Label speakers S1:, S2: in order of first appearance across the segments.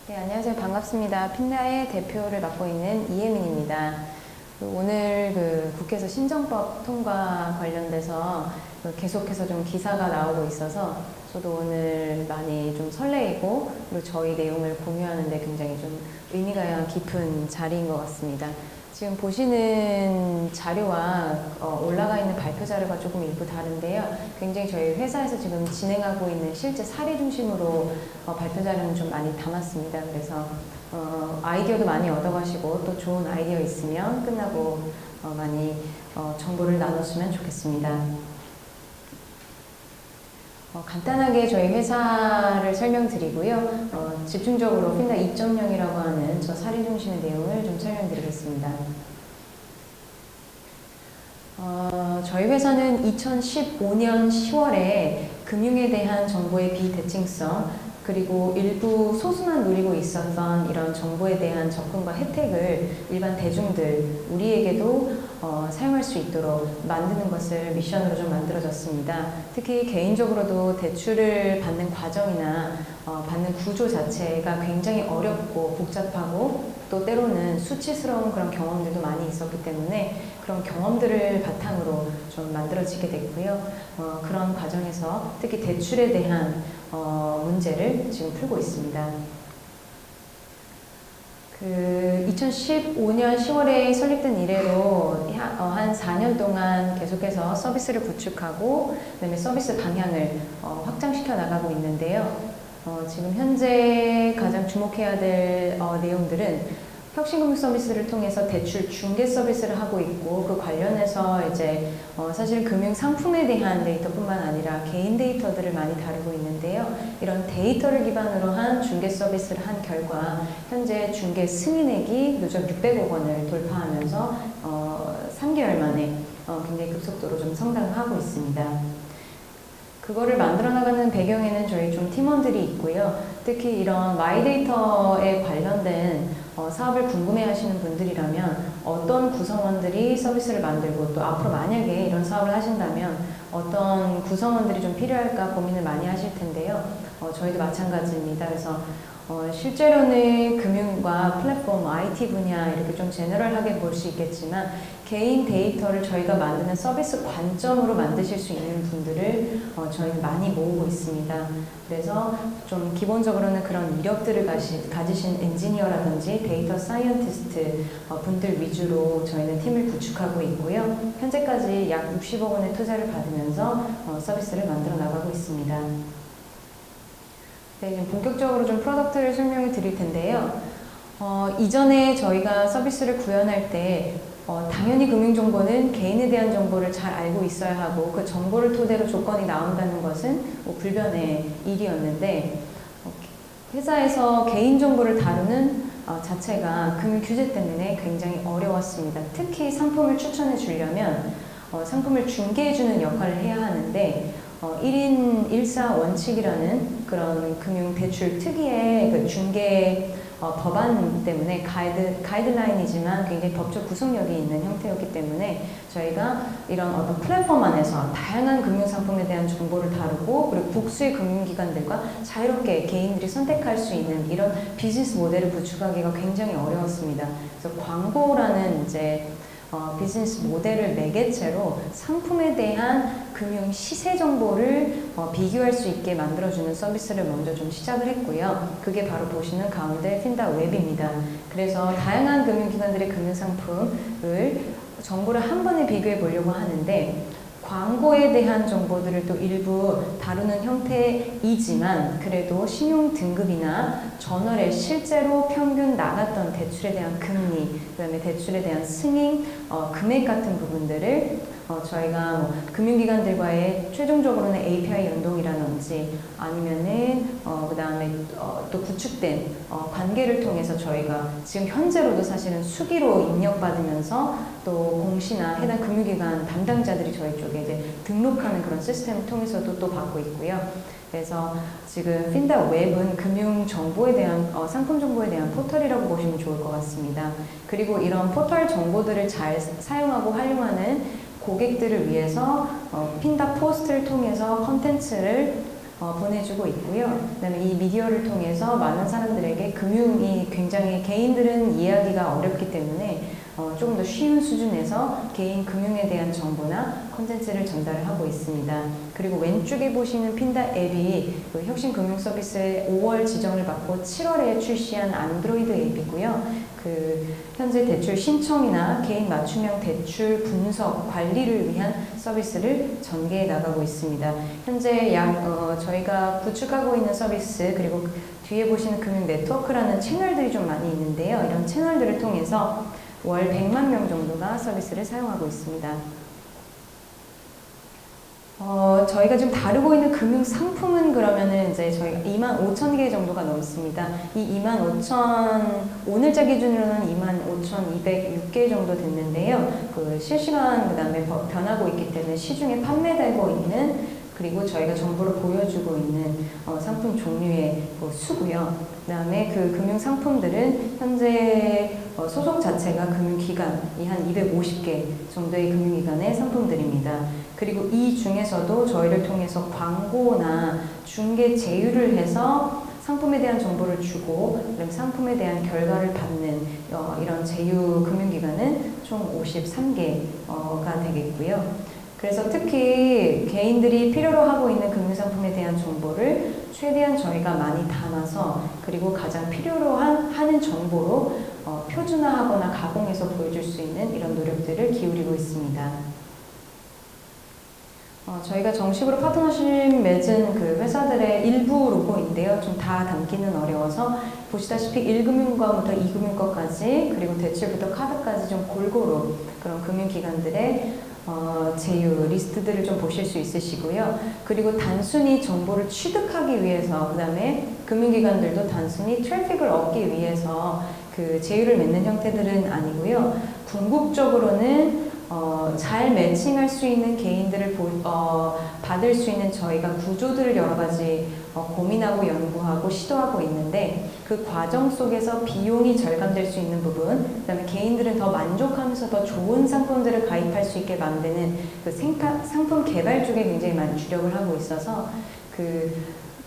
S1: 네, 안녕하세요. 반갑습니다. 핀다의 대표를 맡고 있는 이혜민입니다. 오늘 국회에서 신정법 통과 관련돼서 계속해서 좀 기사가 나오고 있어서 저도 오늘 많이 좀 설레이고 그리고 저희 내용을 공유하는데 굉장히 좀 의미가 깊은 자리인 것 같습니다. 지금 보시는 자료와 올라가 있는 발표 자료가 조금 일부 다른데요. 굉장히 저희 회사에서 지금 진행하고 있는 실제 사례 중심으로 발표 자료는 좀 많이 담았습니다. 그래서 아이디어도 많이 얻어가시고 또 좋은 아이디어 있으면 끝나고 많이 정보를 나눴으면 좋겠습니다. 간단하게 저희 회사를 설명드리고요. 집중적으로 핀다 2.0이라고 하는 저 사례 중심의 내용을 좀 설명드리겠습니다. 저희 회사는 2015년 10월에 금융에 대한 정보의 비대칭성 그리고 일부 소수만 누리고 있었던 이런 정보에 대한 접근과 혜택을 일반 대중들, 우리에게도 사용할 수 있도록 만드는 것을 미션으로 좀 만들어졌습니다. 특히 개인적으로도 대출을 받는 과정이나 받는 구조 자체가 굉장히 어렵고 복잡하고 또 때로는 수치스러운 그런 경험들도 많이 있었기 때문에 그런 경험들을 바탕으로 좀 만들어지게 됐고요. 그런 과정에서 특히 대출에 대한 문제를 지금 풀고 있습니다. 2015년 10월에 설립된 이래로 한 4년 동안 계속해서 서비스를 구축하고 그다음에 서비스 방향을 확장시켜 나가고 있는데요. 지금 현재 가장 주목해야 될 내용들은 혁신금융 서비스를 통해서 대출 중개 서비스를 하고 있고 그 관련해서 이제 사실 금융 상품에 대한 데이터뿐만 아니라 개인 데이터들을 많이 다루고 있는데요. 이런 데이터를 기반으로 한 중개 서비스를 한 결과 현재 중개 승인액이 누적 600억 원을 돌파하면서 3개월 만에 굉장히 급속도로 좀 성장하고 있습니다. 그거를 만들어 나가는 배경에는 저희 좀 팀원들이 있고요. 특히 이런 마이데이터에 관련된 사업을 궁금해 하시는 분들이라면 어떤 구성원들이 서비스를 만들고 또 앞으로 만약에 이런 사업을 하신다면 어떤 구성원들이 좀 필요할까 고민을 많이 하실 텐데요. 저희도 마찬가지입니다. 그래서 실제로는 금융과 플랫폼, IT 분야 이렇게 좀 제너럴하게 볼 수 있겠지만 개인 데이터를 저희가 만드는 서비스 관점으로 만드실 수 있는 분들을 저희는 많이 모으고 있습니다. 그래서 좀 기본적으로는 그런 이력들을 가지신 엔지니어라든지 데이터 사이언티스트 분들 위주로 저희는 팀을 구축하고 있고요. 현재까지 약 60억 원의 투자를 받으면서 서비스를 만들어 나가고 있습니다. 네, 본격적으로 좀 프로덕트를 설명을 드릴 텐데요. 이전에 저희가 서비스를 구현할 때 당연히 금융정보는 개인에 대한 정보를 잘 알고 있어야 하고 그 정보를 토대로 조건이 나온다는 것은 불변의 일이었는데 회사에서 개인정보를 다루는 자체가 금융 규제 때문에 굉장히 어려웠습니다. 특히 상품을 추천해 주려면 상품을 중개해주는 역할을 해야 하는데 1인 1사 원칙이라는 그런 금융 대출 특유의 그 중개 법안 때문에 가이드라인이지만 굉장히 법적 구속력이 있는 형태였기 때문에 저희가 이런 어떤 플랫폼 안에서 다양한 금융상품에 대한 정보를 다루고 그리고 복수의 금융기관들과 자유롭게 개인들이 선택할 수 있는 이런 비즈니스 모델을 구축하기가 굉장히 어려웠습니다. 그래서 광고라는 이제 비즈니스 모델을 매개체로 상품에 대한 금융 시세 정보를 비교할 수 있게 만들어주는 서비스를 먼저 좀 시작을 했고요. 그게 바로 보시는 가운데 핀다 웹입니다. 그래서 다양한 금융기관들의 금융상품을 정보를 한 번에 비교해 보려고 하는데 광고에 대한 정보들을 또 일부 다루는 형태이지만 그래도 신용 등급이나 전월에 실제로 평균 나갔던 대출에 대한 금리, 그 다음에 대출에 대한 승인, 금액 같은 부분들을 저희가 금융기관들과의 최종적으로는 API 연동이라든지 아니면은 그 다음에 또 구축된 관계를 통해서 저희가 지금 현재로도 사실은 수기로 입력받으면서 또 공시나 해당 금융기관 담당자들이 저희 쪽에 이제 등록하는 그런 시스템을 통해서도 또 받고 있고요. 그래서 지금 핀다 웹은 금융 정보에 대한 상품 정보에 대한 포털이라고 보시면 좋을 것 같습니다. 그리고 이런 포털 정보들을 잘 사용하고 활용하는 고객들을 위해서 핀다 포스트를 통해서 컨텐츠를 보내주고 있고요. 그다음에 이 미디어를 통해서 많은 사람들에게 금융이 굉장히 개인들은 이해하기가 어렵기 때문에 조금 더 쉬운 수준에서 개인 금융에 대한 정보나 콘텐츠를 전달을 하고 있습니다. 그리고 왼쪽에 보시는 핀다 앱이 그 혁신금융서비스의 5월 지정을 받고 7월에 출시한 안드로이드 앱이고요. 그 현재 대출 신청이나 개인 맞춤형 대출 분석 관리를 위한 서비스를 전개해 나가고 있습니다. 현재 저희가 구축하고 있는 서비스 그리고 뒤에 보시는 금융 네트워크라는 채널들이 좀 많이 있는데요. 이런 채널들을 통해서 월 100만 명 정도가 서비스를 사용하고 있습니다. 저희가 지금 다루고 있는 금융 상품은 그러면은 이제 저희가 25,000개 정도가 넘습니다. 이 25,000, 오늘자 기준으로는 25,206개 정도 됐는데요. 그 실시간 그 다음에 변하고 있기 때문에 시중에 판매되고 있는 그리고 저희가 정보를 보여주고 있는 상품 종류의 수고요. 그 다음에 그 금융 상품들은 현재 소속 자체가 금융기관이 한 250개 정도의 금융기관의 상품들입니다. 그리고 이 중에서도 저희를 통해서 광고나 중개 제휴를 해서 상품에 대한 정보를 주고 그다음 상품에 대한 결과를 받는 이런 제휴 금융기관은 총 53개가 되겠고요. 그래서 특히 개인들이 필요로 하고 있는 금융상품에 대한 정보를 최대한 저희가 많이 담아서 그리고 가장 필요로 하는 정보로 표준화하거나 가공해서 보여줄 수 있는 이런 노력들을 기울이고 있습니다. 저희가 정식으로 파트너십 맺은 그 회사들의 일부 로고인데요. 좀 다 담기는 어려워서 보시다시피 1금융권부터 2금융권까지 그리고 대출부터 카드까지 좀 골고루 그런 금융기관들의 제휴 리스트들을 좀 보실 수 있으시고요. 그리고 단순히 정보를 취득하기 위해서 그 다음에 금융기관들도 단순히 트래픽을 얻기 위해서 그 제휴를 맺는 형태들은 아니고요. 궁극적으로는 잘 매칭할 수 있는 개인들을 받을 수 있는 저희가 구조들을 여러 가지 고민하고 연구하고 시도하고 있는데 그 과정 속에서 비용이 절감될 수 있는 부분 그 다음에 개인들은 더 만족하면서 더 좋은 상품들을 가입할 수 있게 만드는 그 상품 개발 쪽에 굉장히 많이 주력을 하고 있어서 그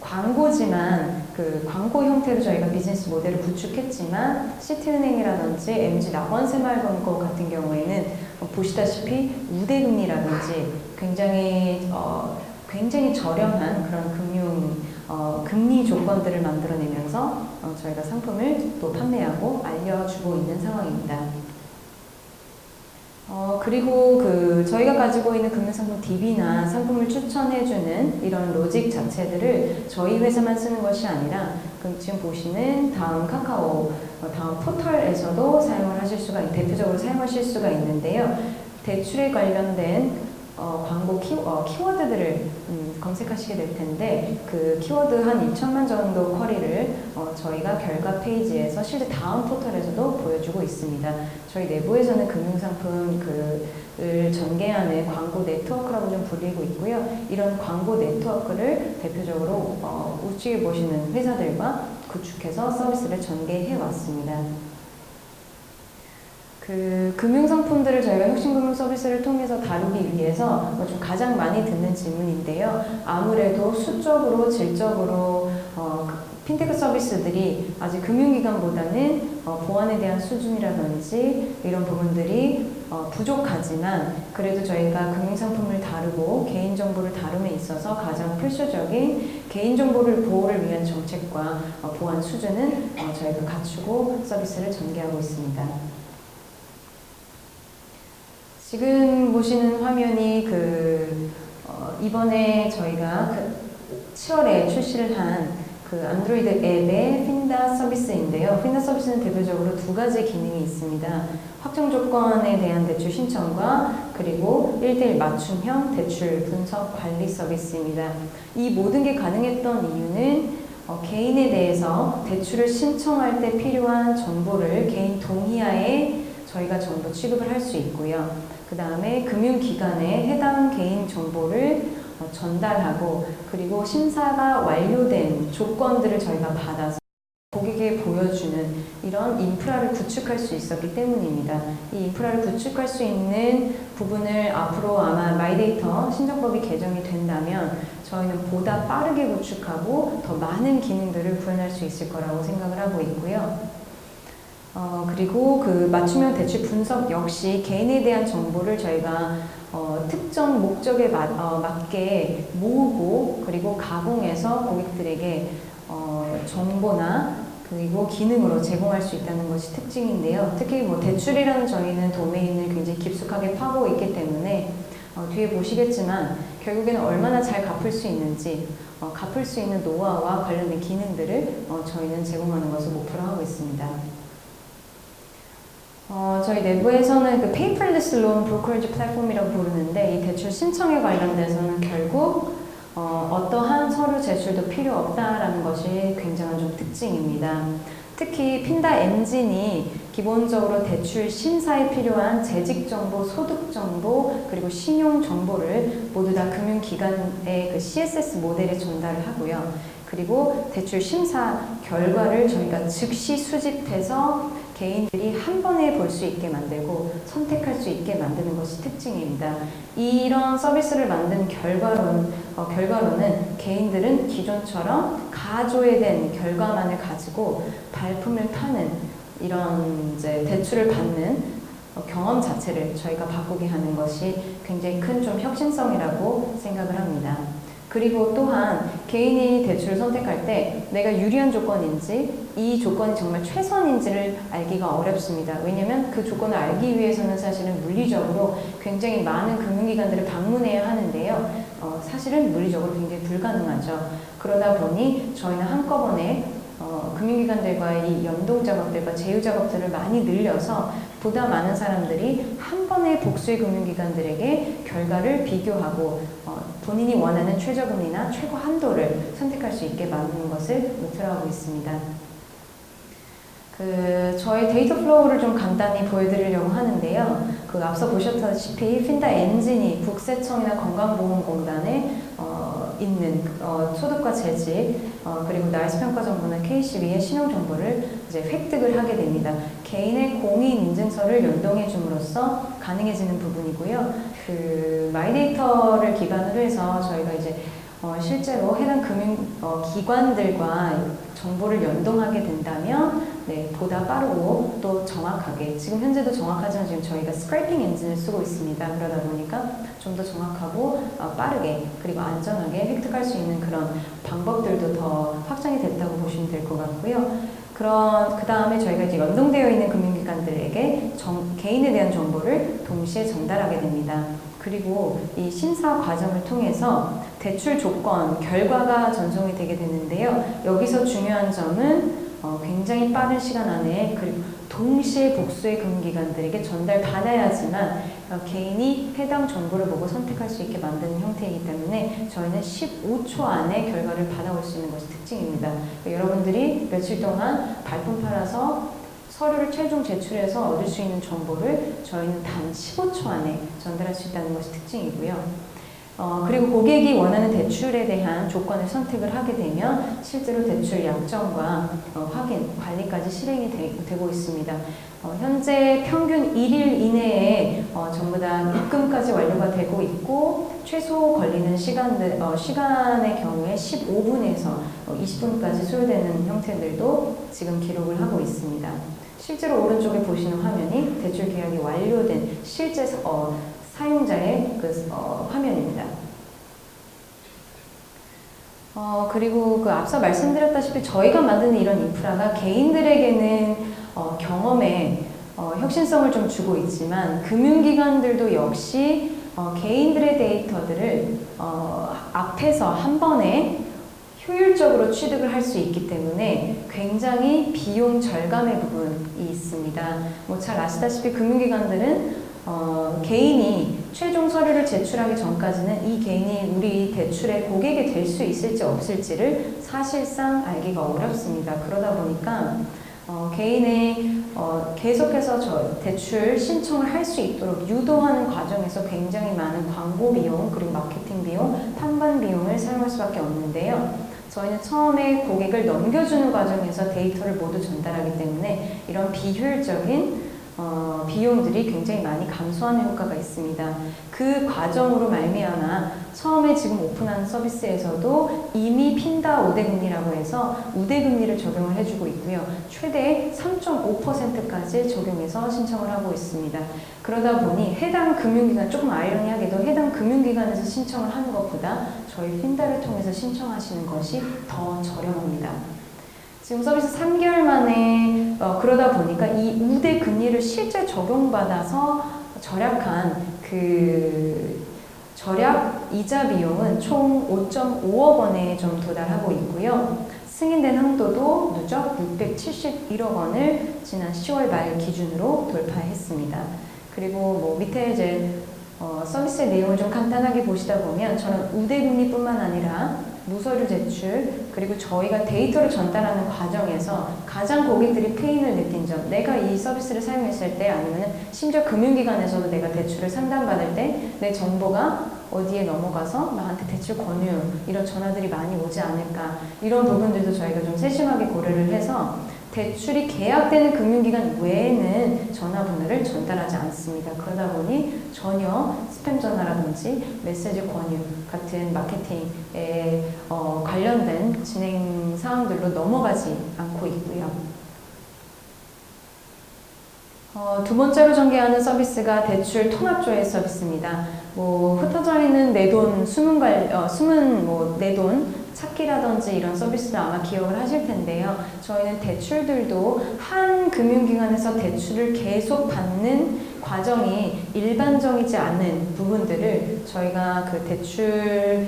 S1: 광고지만 그 광고 형태로 저희가 비즈니스 모델을 구축했지만 시티은행이라든지 MG 낙원새마을금고 같은 경우에는 보시다시피 우대금리라든지 굉장히 저렴한 그런 금리 조건들을 만들어내면서 저희가 상품을 또 판매하고 알려주고 있는 상황입니다. 그리고 저희가 가지고 있는 금융상품 DB나 상품을 추천해주는 이런 로직 자체들을 저희 회사만 쓰는 것이 아니라 지금 보시는 다음 카카오, 다음 포털에서도 사용을 하실 수가, 대표적으로 사용하실 수가 있는데요. 대출에 관련된 광고 키워드들을 검색하시게 될 텐데 그 키워드 한 2천만 정도 쿼리를 저희가 결과 페이지에서 실제 다음 포털에서도 보여주고 있습니다. 저희 내부에서는 금융상품을 전개하는 광고 네트워크라고 좀 불리고 있고요. 이런 광고 네트워크를 대표적으로 우측에 보시는 회사들과 구축해서 서비스를 전개해 왔습니다. 그 금융상품들을 저희가 혁신금융 서비스를 통해서 다루기 위해서 좀 가장 많이 듣는 질문인데요. 아무래도 수적으로, 질적으로 핀테크 서비스들이 아직 금융기관보다는 보안에 대한 수준이라든지 이런 부분들이 부족하지만 그래도 저희가 금융상품을 다루고 개인정보를 다룸에 있어서 가장 필수적인 개인정보를 보호를 위한 정책과 보안 수준은 저희가 갖추고 서비스를 전개하고 있습니다. 지금 보시는 화면이 이번에 저희가 7월에 출시를 한 안드로이드 앱의 핀다 서비스인데요. 핀다 서비스는 대표적으로 두 가지 기능이 있습니다. 확정 조건에 대한 대출 신청과 그리고 1:1 맞춤형 대출 분석 관리 서비스입니다. 이 모든 게 가능했던 이유는 개인에 대해서 대출을 신청할 때 필요한 정보를 개인 동의하에 저희가 전부 취급을 할 수 있고요. 그 다음에 금융기관에 해당 개인 정보를 전달하고 그리고 심사가 완료된 조건들을 저희가 받아서 고객에게 보여주는 이런 인프라를 구축할 수 있었기 때문입니다. 이 인프라를 구축할 수 있는 부분을 앞으로 아마 마이데이터 신정법이 개정이 된다면 저희는 보다 빠르게 구축하고 더 많은 기능들을 구현할 수 있을 거라고 생각을 하고 있고요. 그리고 그 맞춤형 대출 분석 역시 개인에 대한 정보를 저희가 특정 목적에 맞게 모으고 그리고 가공해서 고객들에게 정보나 그리고 기능으로 제공할 수 있다는 것이 특징인데요. 특히 뭐 대출이라는 저희는 도메인을 굉장히 깊숙하게 파고 있기 때문에 뒤에 보시겠지만 결국에는 얼마나 잘 갚을 수 있는지 갚을 수 있는 노하우와 관련된 기능들을 저희는 제공하는 것을 목표로 하고 있습니다. 저희 내부에서는 그 페이퍼리스 론 브로커리지 플랫폼이라고 부르는데 이 대출 신청에 관련돼서는 결국 어떠한 서류 제출도 필요 없다라는 것이 굉장한 좀 특징입니다. 특히 핀다 엔진이 기본적으로 대출 심사에 필요한 재직 정보, 소득 정보, 그리고 신용 정보를 모두 다 금융기관의 그 CSS 모델에 전달을 하고요. 그리고 대출 심사 결과를 저희가 즉시 수집해서 개인들이 한 번에 볼 수 있게 만들고 선택할 수 있게 만드는 것이 특징입니다. 이런 서비스를 만든 결과로는 개인들은 기존처럼 가조화된 결과만을 가지고 발품을 파는 이런 이제 대출을 받는 경험 자체를 저희가 바꾸게 하는 것이 굉장히 큰 좀 혁신성이라고 생각을 합니다. 그리고 또한 개인이 대출을 선택할 때 내가 유리한 조건인지 이 조건이 정말 최선인지를 알기가 어렵습니다. 왜냐하면 그 조건을 알기 위해서는 사실은 물리적으로 굉장히 많은 금융기관들을 방문해야 하는데요. 사실은 물리적으로 굉장히 불가능하죠. 그러다 보니 저희는 한꺼번에 금융기관들과의 이 연동 작업들과 제휴 작업들을 많이 늘려서 보다 많은 사람들이 한 번에 복수의 금융기관들에게 결과를 비교하고 본인이 원하는 최저금리나 최고 한도를 선택할 수 있게 만드는 것을 목표로 하고 있습니다. 저희 데이터 플로우를 좀 간단히 보여드리려고 하는데요. 앞서 보셨다시피 핀다 엔진이 국세청이나 건강보험공단에 있는 소득과 재직 그리고 날씨 평가 정보나 KCB의 신용 정보를 이제 획득을 하게 됩니다. 개인의 공인 인증서를 연동해 줌으로써 가능해지는 부분이고요. 마이데이터를 기반으로 해서 저희가 이제 실제로 해당 기관들과 정보를 연동하게 된다면 보다 빠르고 또 정확하게 지금 현재도 정확하지만 지금 저희가 스크래핑 엔진을 쓰고 있습니다. 그러다 보니까 좀 더 정확하고 빠르게 그리고 안전하게 획득할 수 있는 그런 방법들도 더 확장이 됐다고 보시면 될 것 같고요. 그 다음에 저희가 이제 연동되어 있는 금융기관들에게 개인에 대한 정보를 동시에 전달하게 됩니다. 그리고 이 심사 과정을 통해서 대출 조건, 결과가 전송이 되게 되는데요. 여기서 중요한 점은 굉장히 빠른 시간 안에 그리고 동시에 복수의 금융기관들에게 전달받아야지만 개인이 해당 정보를 보고 선택할 수 있게 만드는 형태이기 때문에 저희는 15초 안에 결과를 받아올 수 있는 것이 특징입니다. 여러분들이 며칠 동안 발품 팔아서 서류를 최종 제출해서 얻을 수 있는 정보를 저희는 단 15초 안에 전달할 수 있다는 것이 특징이고요. 그리고 고객이 원하는 대출에 대한 조건을 선택을 하게 되면 실제로 대출 약정과 확인, 관리까지 실행이 되고 있습니다. 현재 평균 1일 이내에 전부 다 입금까지 완료가 되고 있고 최소 걸리는 시간의 경우에 15분에서 20분까지 소요되는 형태들도 지금 기록을 하고 있습니다. 실제로 오른쪽에 보시는 화면이 대출 계약이 완료된 실제 사용자의 화면입니다. 그리고 앞서 말씀드렸다시피 저희가 만드는 이런 인프라가 개인들에게는 경험에 혁신성을 좀 주고 있지만 금융기관들도 역시 개인들의 데이터들을 앞에서 한 번에 효율적으로 취득을 할 수 있기 때문에 굉장히 비용 절감의 부분이 있습니다. 잘 아시다시피 금융기관들은 개인이 최종 서류를 제출하기 전까지는 이 개인이 우리 대출의 고객이 될 수 있을지 없을지를 사실상 알기가 어렵습니다. 그러다 보니까 개인의 계속해서 대출 신청을 할 수 있도록 유도하는 과정에서 굉장히 많은 광고 비용 그리고 마케팅 비용, 판관 비용을 사용할 수밖에 없는데요. 저희는 처음에 고객을 넘겨주는 과정에서 데이터를 모두 전달하기 때문에 이런 비효율적인 비용들이 굉장히 많이 감소하는 효과가 있습니다. 그 과정으로 말미암아 처음에 지금 오픈한 서비스에서도 이미 핀다 우대금리라고 해서 우대금리를 적용을 해주고 있고요. 최대 3.5%까지 적용해서 신청을 하고 있습니다. 그러다 보니 해당 금융기관, 조금 아이러니하게도 해당 금융기관에서 신청을 하는 것보다 저희 핀다를 통해서 신청하시는 것이 더 저렴합니다. 지금 서비스 3개월 만에 그러다 보니까 이 우대 금리를 실제 적용받아서 절약한 절약 이자 비용은 총 5.5억 원에 좀 도달하고 있고요. 승인된 한도도 누적 671억 원을 지난 10월 말 기준으로 돌파했습니다. 그리고 뭐 밑에 이제 서비스의 내용을 좀 간단하게 보시다 보면 저는 우대금리뿐만 아니라 무서류 제출, 그리고 저희가 데이터를 전달하는 과정에서 가장 고객들이 페인을 느낀 점, 내가 이 서비스를 사용했을 때 아니면 심지어 금융기관에서도 내가 대출을 상담받을 때 내 정보가 어디에 넘어가서 나한테 대출 권유 이런 전화들이 많이 오지 않을까, 이런 부분들도 저희가 좀 세심하게 고려를 해서 대출이 계약되는 금융기관 외에는 전화번호를 전달하지 않습니다. 그러다 보니 전혀 스팸 전화라든지 메시지 권유 같은 마케팅에 관련된 진행 사항들로 넘어가지 않고 있고요. 두 번째로 전개하는 서비스가 대출 통합조회 서비스입니다. 뭐 흩어져 있는 내 돈 숨은 뭐 내 돈 찾기라든지 이런 서비스를 아마 기억을 하실 텐데요. 저희는 대출들도 한 금융기관에서 대출을 계속 받는 과정이 일반적이지 않은 부분들을 저희가 그 대출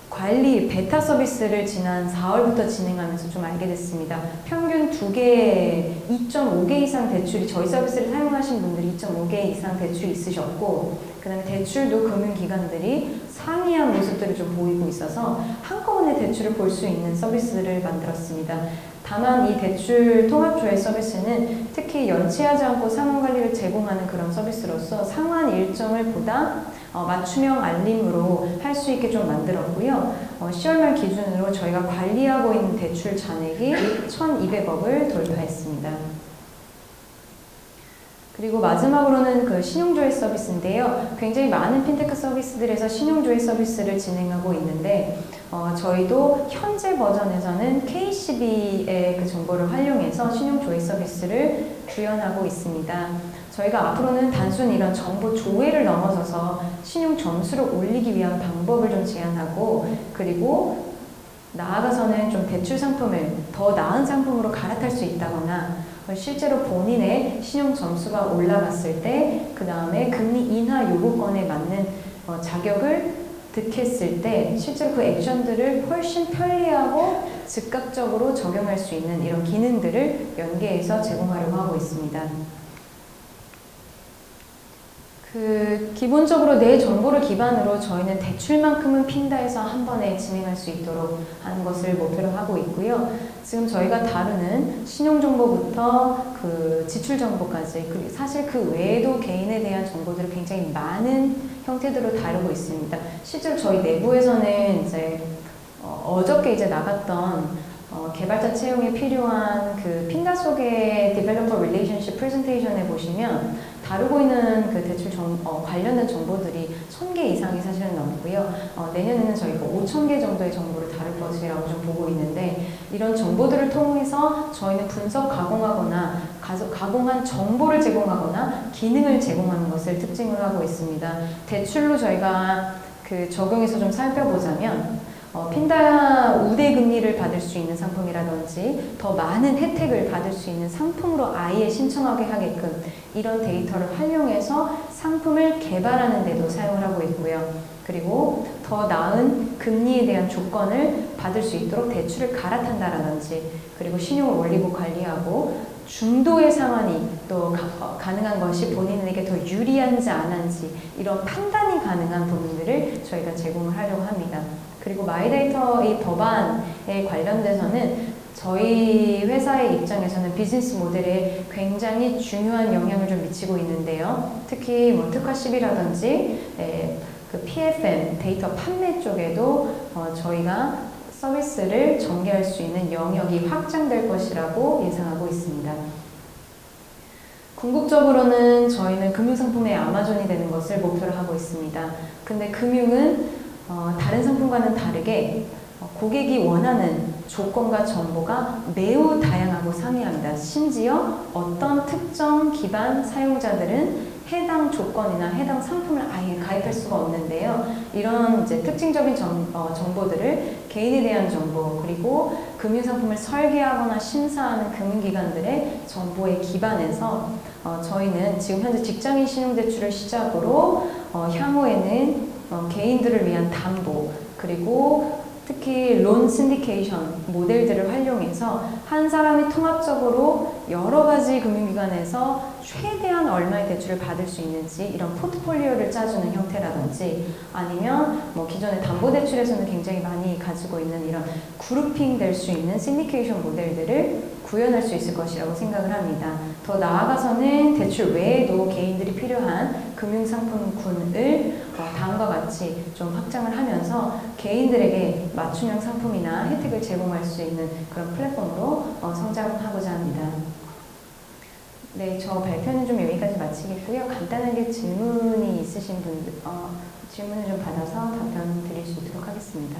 S1: 관리 베타 서비스를 지난 4월부터 진행하면서 좀 알게 됐습니다. 평균 2.5개 이상 대출이, 저희 서비스를 사용하신 분들이 2.5개 이상 대출이 있으셨고, 그 다음에 대출도 금융기관들이 상이한 모습들을 좀 보이고 있어서 한꺼번에 대출을 볼 수 있는 서비스를 만들었습니다. 다만 이 대출 통합조회 서비스는 특히 연체하지 않고 상환관리를 제공하는 그런 서비스로서 상환 일정을 보다 맞춤형 알림으로 할 수 있게 좀 만들었고요. 10월 말 기준으로 저희가 관리하고 있는 대출 잔액이 1,200억을 돌파했습니다. 그리고 마지막으로는 그 신용조회 서비스인데요. 굉장히 많은 핀테크 서비스들에서 신용조회 서비스를 진행하고 있는데 저희도 현재 버전에서는 KCB의 그 정보를 활용해서 신용조회 서비스를 구현하고 있습니다. 저희가 앞으로는 단순히 이런 정보 조회를 넘어서서 신용 점수를 올리기 위한 방법을 좀 제안하고, 그리고 나아가서는 좀 대출 상품을 더 나은 상품으로 갈아탈 수 있다거나 실제로 본인의 신용 점수가 올라갔을 때 그 다음에 금리 인하 요구권에 맞는 자격을 득했을 때 실제로 그 액션들을 훨씬 편리하고 즉각적으로 적용할 수 있는 이런 기능들을 연계해서 제공하려고 하고 있습니다. 기본적으로 내 정보를 기반으로 저희는 대출만큼은 핀다에서 한 번에 진행할 수 있도록 하는 것을 목표로 하고 있고요. 지금 저희가 다루는 신용정보부터 그 지출정보까지, 그리고 사실 그 외에도 개인에 대한 정보들을 굉장히 많은 형태들로 다루고 있습니다. 실제로 저희 내부에서는 이제 어저께 이제 나갔던 개발자 채용에 필요한 그 핀다 속의 Developer Relationship Presentation에 보시면 다루고 있는 그 대출 관련된 정보들이 1,000개 이상이 사실은 넘고요. 내년에는 저희가 5,000개 정도의 정보를 다룰 것이라고 좀 보고 있는데, 이런 정보들을 통해서 저희는 분석 가공하거나 가공한 정보를 제공하거나 기능을 제공하는 것을 특징을 하고 있습니다. 대출로 저희가 그 적용해서 좀 살펴보자면 핀다 우대 금리를 받을 수 있는 상품이라든지 더 많은 혜택을 받을 수 있는 상품으로 아예 신청하게 하게끔 이런 데이터를 활용해서 상품을 개발하는 데도 사용을 하고 있고요. 그리고 더 나은 금리에 대한 조건을 받을 수 있도록 대출을 갈아탄다라든지, 그리고 신용을 올리고 관리하고 중도의 상환이 또 가능한 것이 본인에게 더 유리한지 안 한지 이런 판단이 가능한 부분들을 저희가 제공을 하려고 합니다. 그리고 마이데이터 이 법안에 관련돼서는 저희 회사의 입장에서는 비즈니스 모델에 굉장히 중요한 영향을 좀 미치고 있는데요. 특히 뭐 특화10이라든지 그 PFM 데이터 판매 쪽에도 저희가 서비스를 전개할 수 있는 영역이 확장될 것이라고 예상하고 있습니다. 궁극적으로는 저희는 금융상품의 아마존이 되는 것을 목표로 하고 있습니다. 근데 금융은 다른 상품과는 다르게 고객이 원하는 조건과 정보가 매우 다양하고 상이합니다. 심지어 어떤 특정 기반 사용자들은 해당 조건이나 해당 상품을 아예 가입할 수가 없는데요. 이런 이제 특징적인 정보들을 개인에 대한 정보, 그리고 금융상품을 설계하거나 심사하는 금융기관들의 정보에 기반해서 저희는 지금 현재 직장인 신용대출을 시작으로 향후에는 개인들을 위한 담보, 그리고 특히 론 신디케이션 모델들을 활용해서 한 사람이 통합적으로 여러 가지 금융기관에서 최대한 얼마의 대출을 받을 수 있는지 이런 포트폴리오를 짜주는 형태라든지, 아니면 뭐 기존의 담보대출에서는 굉장히 많이 가지고 있는 이런 그룹핑 될 수 있는 신디케이션 모델들을 구현할 수 있을 것이라고 생각을 합니다. 더 나아가서는 대출 외에도 개인들이 필요한 금융상품군을 다음과 같이 좀 확장을 하면서 개인들에게 맞춤형 상품이나 혜택을 제공할 수 있는 그런 플랫폼으로 성장하고자 합니다. 네, 저 발표는 좀 여기까지 마치겠고요. 간단하게 질문이 있으신 분들, 질문을 좀 받아서 답변 드릴 수 있도록 하겠습니다.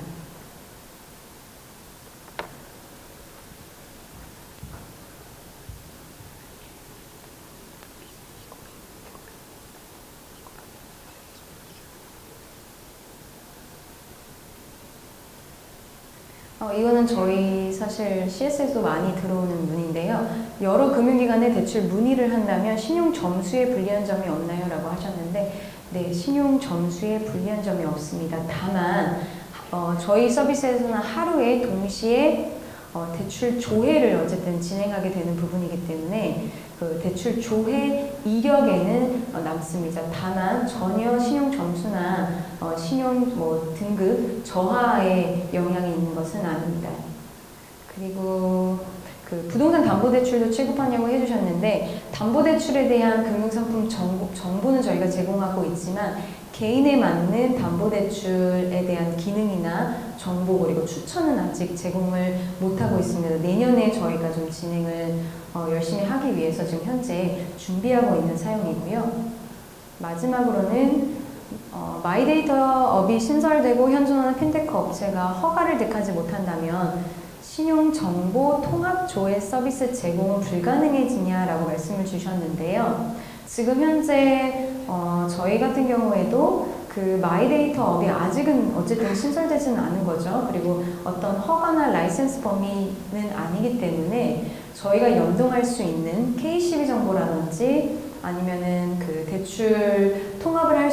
S1: 이거는 저희 사실 CS에도 많이 들어오는 문의인데요. 여러 금융기관에 대출 문의를 한다면 신용 점수에 불리한 점이 없나요? 라고 하셨는데, 네, 신용 점수에 불리한 점이 없습니다. 다만 저희 서비스에서는 하루에 동시에 대출 조회를 어쨌든 진행하게 되는 부분이기 때문에 그 대출 조회 이력에는 남습니다. 다만 전혀 신용 점수나 신용 등급 저하에 영향이 있는 것은 아닙니다. 그리고 그 부동산 담보대출도 취급하냐고 해주셨는데, 담보대출에 대한 금융상품 정보는 저희가 제공하고 있지만 개인에 맞는 담보대출에 대한 기능이나 정보, 그리고 추천은 아직 제공을 못하고 있습니다. 내년에 저희가 좀 진행을 열심히 하기 위해서 지금 현재 준비하고 있는 사용이고요. 마지막으로는 마이데이터업이 신설되고 현존하는 핀테크 업체가 허가를 득하지 못한다면 신용정보 통합조회 서비스 제공은 불가능해지냐라고 말씀을 주셨는데요. 지금 현재 저희 같은 경우에도 그 마이데이터업이 아직은 어쨌든 신설되지는 않은 거죠. 그리고 어떤 허가나 라이센스 범위는 아니기 때문에 저희가 연동할 수 있는 KCB 정보라든지 아니면은 그 대출 통합을 할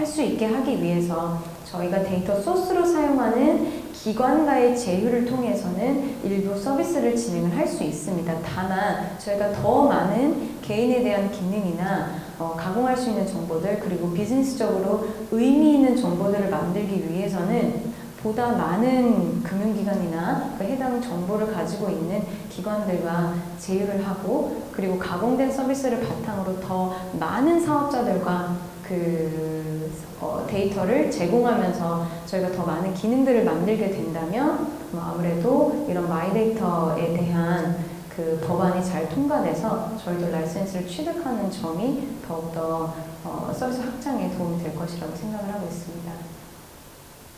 S1: 수 있게 하기 위해서 저희가 데이터 소스로 사용하는 기관과의 제휴를 통해서는 일부 서비스를 진행을 할 수 있습니다. 다만 저희가 더 많은 개인에 대한 기능이나 가공할 수 있는 정보들, 그리고 비즈니스적으로 의미 있는 정보들을 만들기 위해서는 보다 많은 금융기관이나 그 해당 정보를 가지고 있는 기관들과 제휴를 하고, 그리고 가공된 서비스를 바탕으로 더 많은 사업자들과 그 데이터를 제공하면서 저희가 더 많은 기능들을 만들게 된다면 아무래도 이런 마이데이터에 대한 그 법안이 잘 통과돼서 저희도 라이센스를 취득하는 점이 더욱더 서비스 확장에 도움이 될 것이라고 생각을 하고 있습니다.